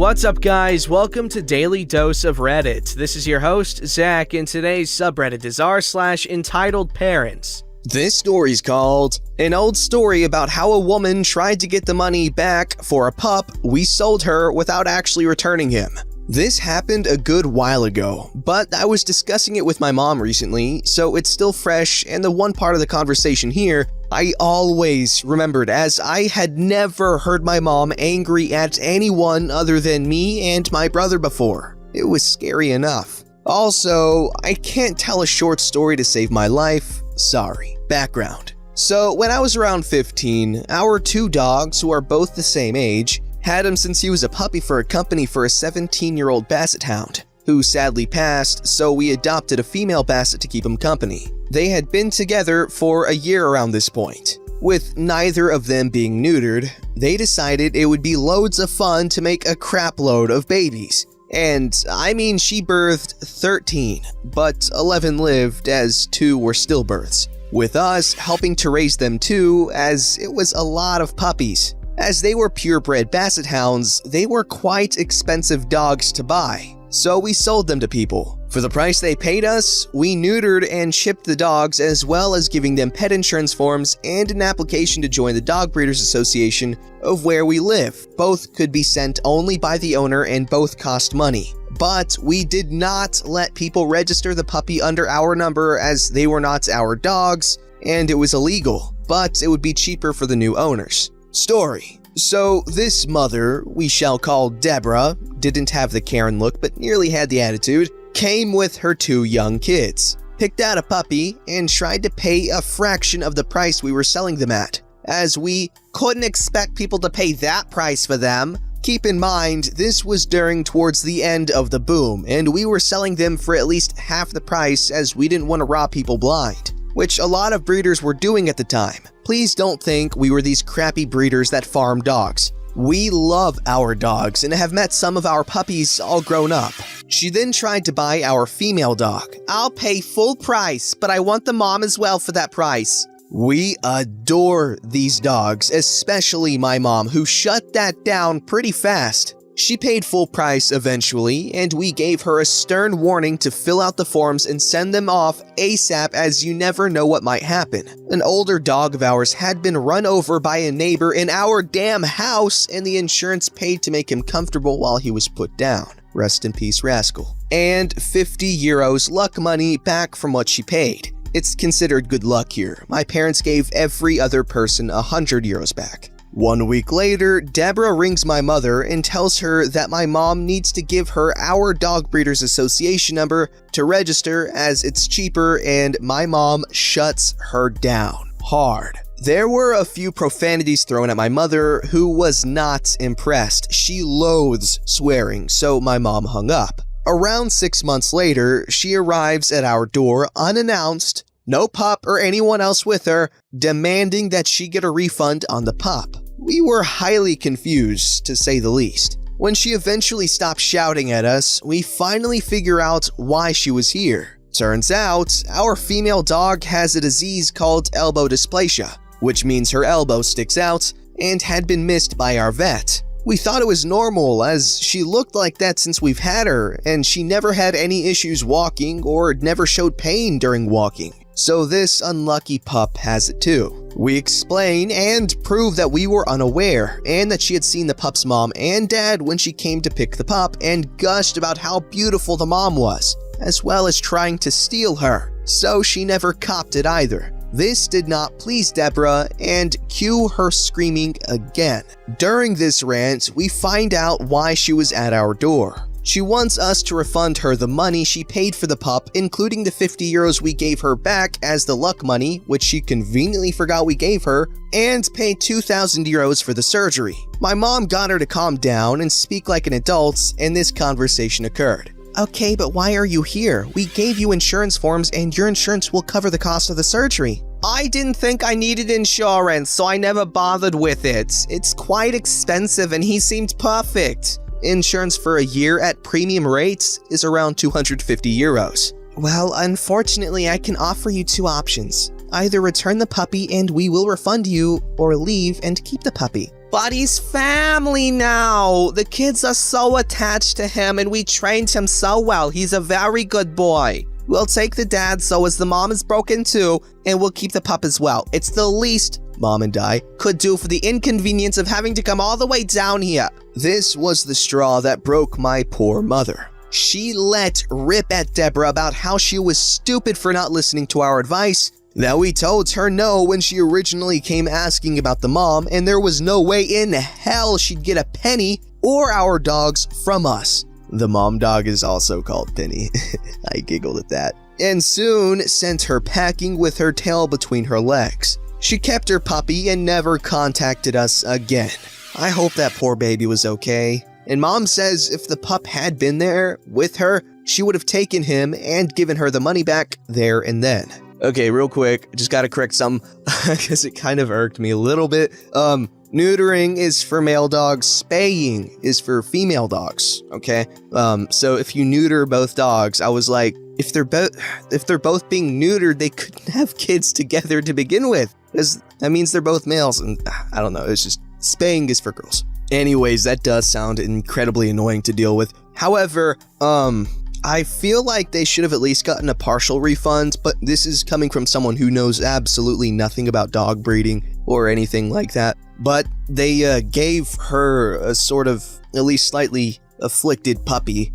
What's up, guys? Welcome to Daily Dose of Reddit. This is your host, Zach, and today's subreddit is r/EntitledParents. This story's called An Old Story About How a Woman Tried to Get the Money Back for a Pup We Sold Her Without Actually Returning Him. This happened a good while ago, but I was discussing it with my mom recently, so it's still fresh, and the one part of the conversation here I always remembered, as I had never heard my mom angry at anyone other than me and my brother before. It was scary enough. Also, I can't tell a short story to save my life. Sorry. Background. So, when I was around 15, our two dogs, who are both the same age, had him since he was a puppy for a company for a 17-year-old basset hound, who sadly passed, so we adopted a female basset to keep him company. They had been together for a year around this point. With neither of them being neutered, they decided it would be loads of fun to make a crap load of babies. And I mean, she birthed 13, but 11 lived as 2 were stillbirths, with us helping to raise them too, as it was a lot of puppies. As they were purebred basset hounds, they were quite expensive dogs to buy, so we sold them to people. For the price they paid us, we neutered and shipped the dogs, as well as giving them pet insurance forms and an application to join the Dog Breeders Association of where we live. Both could be sent only by the owner and both cost money. But we did not let people register the puppy under our number, as they were not our dogs and it was illegal, but it would be cheaper for the new owners. Story. So this mother, we shall call Deborah, didn't have the Karen look but nearly had the attitude, came with her 2 young kids, picked out a puppy, and tried to pay a fraction of the price we were selling them at, as we couldn't expect people to pay that price for them. Keep in mind, this was towards the end of the boom, and we were selling them for at least half the price, as we didn't want to rob people blind, which a lot of breeders were doing at the time. Please don't think we were these crappy breeders that farm dogs. We love our dogs and have met some of our puppies all grown up. She then tried to buy our female dog. I'll pay full price, but I want the mom as well for that price. We adore these dogs, especially my mom, who shut that down pretty fast. She paid full price eventually, and we gave her a stern warning to fill out the forms and send them off ASAP, as you never know what might happen. An older dog of ours had been run over by a neighbor in our damn house, and the insurance paid to make him comfortable while he was put down. Rest in peace, rascal. And 50 euros luck money back from what she paid. It's considered good luck here. My parents gave every other person 100 euros back. 1 week later, Deborah rings my mother and tells her that my mom needs to give her our Dog Breeders Association number to register, as it's cheaper, and my mom shuts her down hard. There were a few profanities thrown at my mother, who was not impressed. She loathes swearing, so my mom hung up. Around 6 months later, she arrives at our door unannounced, no pup or anyone else with her, demanding that she get a refund on the pup. We were highly confused, to say the least. When she eventually stopped shouting at us, we finally figure out why she was here. Turns out, our female dog has a disease called elbow dysplasia, which means her elbow sticks out, and had been missed by our vet. We thought it was normal, as she looked like that since we've had her, and she never had any issues walking or never showed pain during walking. So this unlucky pup has it too. We explain and prove that we were unaware, and that she had seen the pup's mom and dad when she came to pick the pup, and gushed about how beautiful the mom was, as well as trying to steal her, so she never copped it either. This did not please Deborah, and cue her screaming again. During this rant, we find out why she was at our door. She wants us to refund her the money she paid for the pup, including the 50 euros we gave her back as the luck money, which she conveniently forgot we gave her, and pay 2,000 euros for the surgery. My mom got her to calm down and speak like an adult, and this conversation occurred. Okay, but why are you here? We gave you insurance forms, and your insurance will cover the cost of the surgery. I didn't think I needed insurance, so I never bothered with it. It's quite expensive, and he seemed perfect. Insurance for a year at premium rates is around 250 euros. Well, unfortunately, I can offer you 2 options. Either return the puppy and we will refund you, or leave and keep the puppy. But he's family now. The kids are so attached to him and we trained him so well. He's a very good boy. We'll take the dad so as the mom is broken too, and we'll keep the pup as well. It's the least Mom and I could do for the inconvenience of having to come all the way down here. This was the straw that broke my poor mother. She let rip at Deborah about how she was stupid for not listening to our advice. That we told her no when she originally came asking about the mom, and there was no way in hell she'd get a penny or our dogs from us. The mom dog is also called Penny. I giggled at that. And soon sent her packing with her tail between her legs. She kept her puppy and never contacted us again. I hope that poor baby was okay. And Mom says if the pup had been there with her, she would have taken him and given her the money back there and then. Okay, real quick, just gotta correct something, because it kind of irked me a little bit. Neutering is for male dogs, spaying is for female dogs, okay? So if you neuter both dogs, I was like, if they're both being neutered, they couldn't have kids together to begin with, because that means they're both males, and I don't know, it's just, spaying is for girls. Anyways, that does sound incredibly annoying to deal with. However, I feel like they should have at least gotten a partial refund, but this is coming from someone who knows absolutely nothing about dog breeding or anything like that. But they gave her a sort of at least slightly afflicted puppy,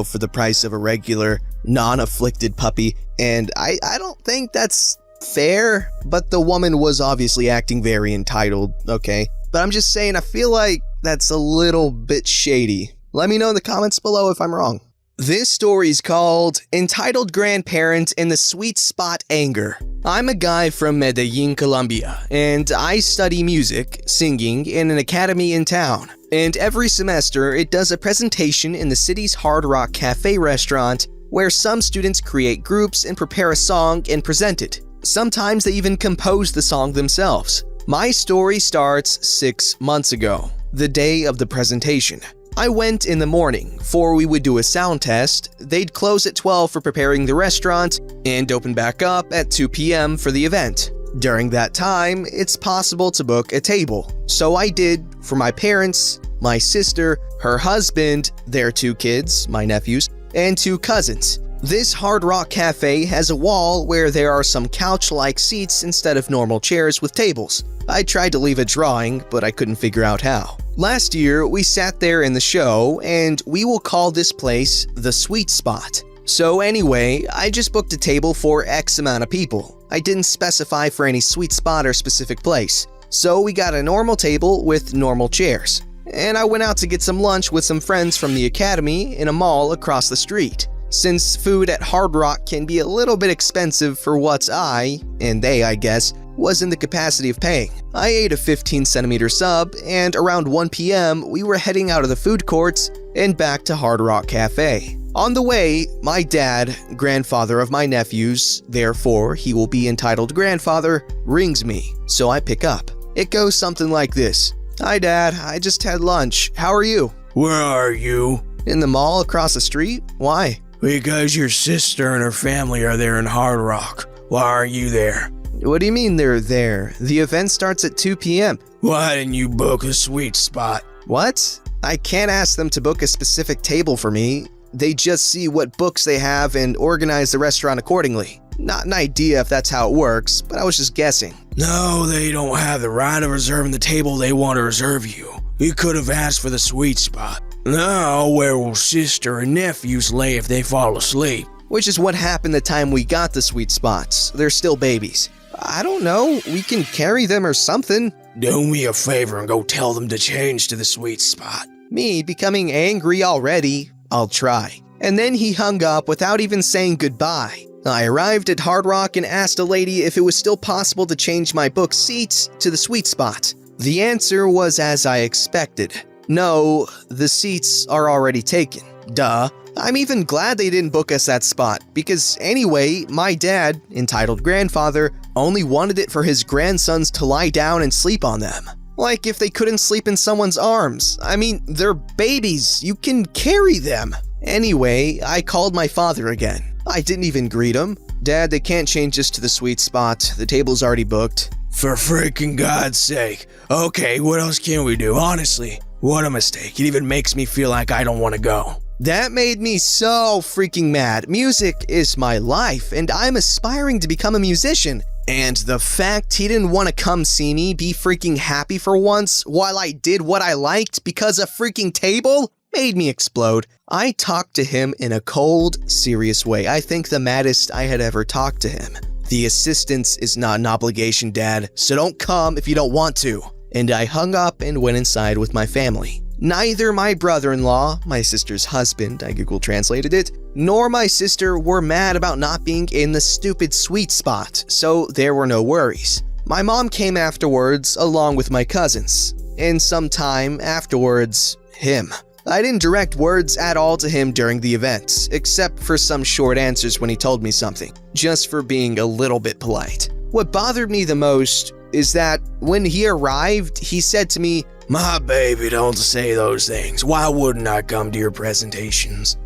for the price of a regular non-afflicted puppy. And I don't think that's fair, but the woman was obviously acting very entitled, okay? But I'm just saying, I feel like that's a little bit shady. Let me know in the comments below if I'm wrong. This story's called Entitled Grandparent in the Sweet Spot Anger. I'm a guy from Medellin, Colombia, and I study music, singing, in an academy in town. And every semester, it does a presentation in the city's Hard Rock Cafe restaurant, where some students create groups and prepare a song and present it. Sometimes they even compose the song themselves. My story starts 6 months ago, the day of the presentation. I went in the morning, for we would do a sound test. They'd close at 12 for preparing the restaurant, and open back up at 2 p.m. for the event. During that time, it's possible to book a table. So I did for my parents, my sister, her husband, their 2 kids, my nephews, and 2 cousins. This Hard Rock Cafe has a wall where there are some couch-like seats instead of normal chairs with tables. I tried to leave a drawing, but I couldn't figure out how. Last year, we sat there in the show, and we will call this place the Sweet Spot. So anyway, I just booked a table for X amount of people. I didn't specify for any sweet spot or specific place. So we got a normal table with normal chairs. And I went out to get some lunch with some friends from the academy in a mall across the street. Since food at Hard Rock can be a little bit expensive for what and they I guess, was in the capacity of paying. I ate a 15-centimeter sub, and around 1 p.m. we were heading out of the food courts and back to Hard Rock Cafe. On the way, my dad, grandfather of my nephews, therefore he will be entitled grandfather, rings me, so I pick up. It goes something like this. Hi Dad, I just had lunch. How are you? Where are you? In the mall across the street? Why? Because your sister and her family are there in Hard Rock. Why aren't you there? What do you mean they're there? The event starts at 2 p.m. Why didn't you book a sweet spot? What? I can't ask them to book a specific table for me. They just see what books they have and organize the restaurant accordingly. Not an idea if that's how it works, but I was just guessing. No, they don't have the right of reserving the table they want to reserve you. You could have asked for the sweet spot. Now, where will sister and nephews lay if they fall asleep? Which is what happened the time we got the sweet spots. They're still babies. I don't know, we can carry them or something. Do me a favor and go tell them to change to the sweet spot. Me becoming angry already, I'll try. And then he hung up without even saying goodbye. I arrived at Hard Rock and asked a lady if it was still possible to change my book seats to the sweet spot. The answer was as I expected. No, the seats are already taken. Duh. I'm even glad they didn't book us that spot, because anyway, my dad, entitled grandfather, only wanted it for his grandsons to lie down and sleep on them. Like if they couldn't sleep in someone's arms. I mean, they're babies, you can carry them. Anyway, I called my father again. I didn't even greet him. Dad, they can't change us to the sweet spot, the table's already booked. For freaking God's sake. Okay, what else can we do? Honestly, what a mistake. It even makes me feel like I don't want to go. That made me so freaking mad. Music is my life, and I'm aspiring to become a musician. And the fact he didn't want to come see me be freaking happy for once while I did what I liked because a freaking table made me explode. I talked to him in a cold, serious way. I think the maddest I had ever talked to him. The assistance is not an obligation, Dad, so don't come if you don't want to. And I hung up and went inside with my family. Neither my brother-in-law, my sister's husband, I Google translated it, nor my sister were mad about not being in the stupid sweet spot, so there were no worries. My mom came afterwards, along with my cousins, and sometime afterwards, him. I didn't direct words at all to him during the event, except for some short answers when he told me something, just for being a little bit polite. What bothered me the most is that when he arrived, he said to me, "My baby, don't say those things. Why wouldn't I come to your presentations?"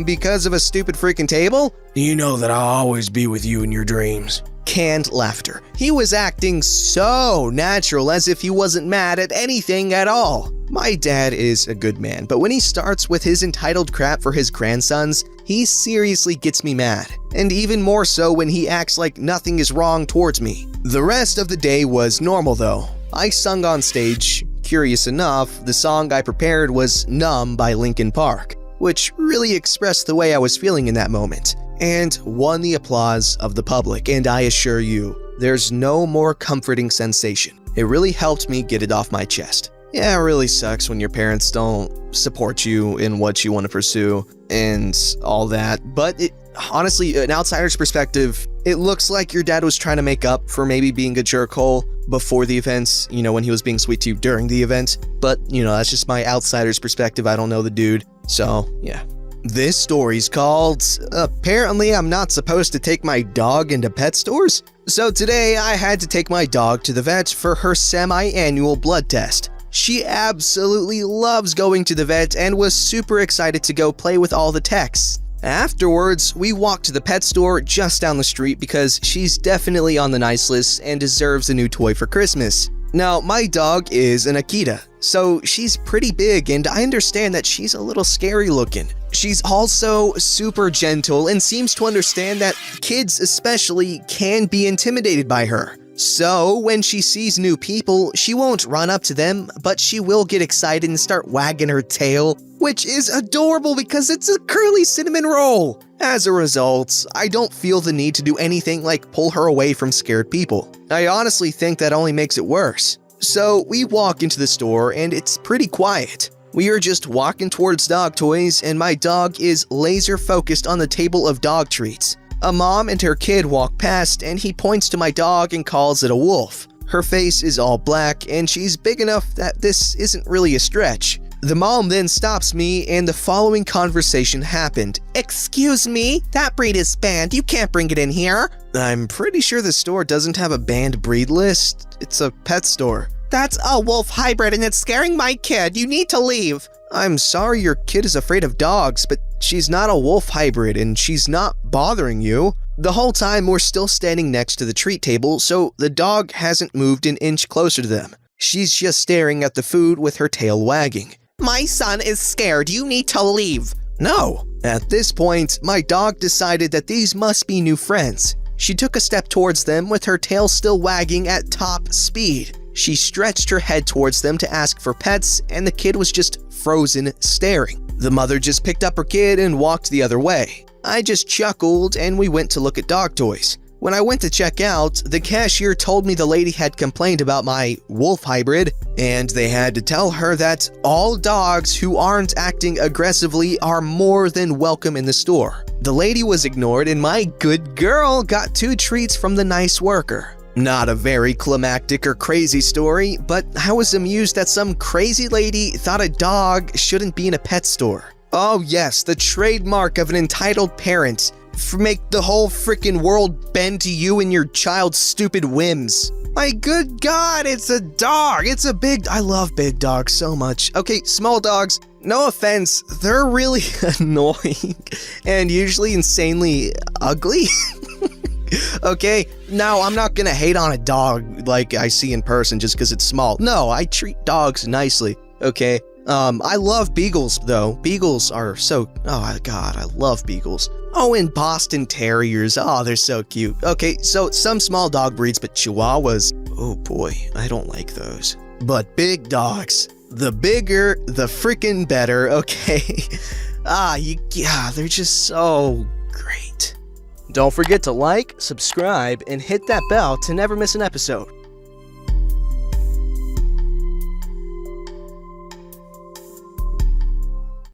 Because of a stupid freaking table? You know that I'll always be with you in your dreams. Canned laughter. He was acting so natural, as if he wasn't mad at anything at all. My dad is a good man, but when he starts with his entitled crap for his grandsons, he seriously gets me mad. And even more so when he acts like nothing is wrong towards me. The rest of the day was normal though. I sung on stage. Curious enough, the song I prepared was Numb by Linkin Park, which really expressed the way I was feeling in that moment, and won the applause of the public, and I assure you, there's no more comforting sensation. It really helped me get it off my chest. Yeah, it really sucks when your parents don't support you in what you want to pursue and all that, but honestly, an outsider's perspective, it looks like your dad was trying to make up for maybe being a jerkhole before the events, when he was being sweet to you during the event. But, that's just my outsider's perspective. I don't know the dude. So, yeah. This story's called, Apparently I'm Not Supposed to Take My Dog into Pet Stores. So today I had to take my dog to the vet for her semi-annual blood test. She absolutely loves going to the vet and was super excited to go play with all the techs. Afterwards, we walked to the pet store just down the street because she's definitely on the nice list and deserves a new toy for Christmas. Now, my dog is an Akita, so she's pretty big and I understand that she's a little scary looking. She's also super gentle and seems to understand that kids especially can be intimidated by her. So, when she sees new people, she won't run up to them, but she will get excited and start wagging her tail, which is adorable because it's a curly cinnamon roll. As a result, I don't feel the need to do anything like pull her away from scared people. I honestly think that only makes it worse. So, we walk into the store and it's pretty quiet. We are just walking towards dog toys and my dog is laser focused on the table of dog treats. A mom and her kid walk past and he points to my dog and calls it a wolf. Her face is all black and she's big enough that this isn't really a stretch. The mom then stops me and the following conversation happened. "Excuse me, that breed is banned. You can't bring it in here." I'm pretty sure the store doesn't have a banned breed list. It's a pet store. "That's a wolf hybrid and it's scaring my kid. You need to leave." I'm sorry your kid is afraid of dogs, but she's not a wolf hybrid and she's not bothering you. The whole time we're still standing next to the treat table, so the dog hasn't moved an inch closer to them. She's just staring at the food with her tail wagging. "My son is scared. You need to leave." No. At this point, my dog decided that these must be new friends. She took a step towards them with her tail still wagging at top speed. She stretched her head towards them to ask for pets, and the kid was just frozen staring. The mother just picked up her kid and walked the other way. I just chuckled and we went to look at dog toys. When I went to check out, the cashier told me the lady had complained about my wolf hybrid, and they had to tell her that all dogs who aren't acting aggressively are more than welcome in the store. The lady was ignored and my good girl got 2 treats from the nice worker. Not a very climactic or crazy story, but I was amused that some crazy lady thought a dog shouldn't be in a pet store. Oh yes, the trademark of an entitled parent. Make the whole freaking world bend to you and your child's stupid whims. My good God, it's a dog. I love big dogs so much. Okay, small dogs, no offense, they're really annoying and usually insanely ugly. Okay, now I'm not gonna hate on a dog like I see in person just because it's small. No, I treat dogs nicely, okay? I love beagles, though. Beagles are so... Oh, God, I love beagles. Oh, and Boston Terriers. Oh, they're so cute. Okay, so some small dog breeds, but Chihuahuas... Oh, boy, I don't like those. But big dogs. The bigger, the freaking better, okay? They're just so great. Don't forget to like, subscribe, and hit that bell to never miss an episode.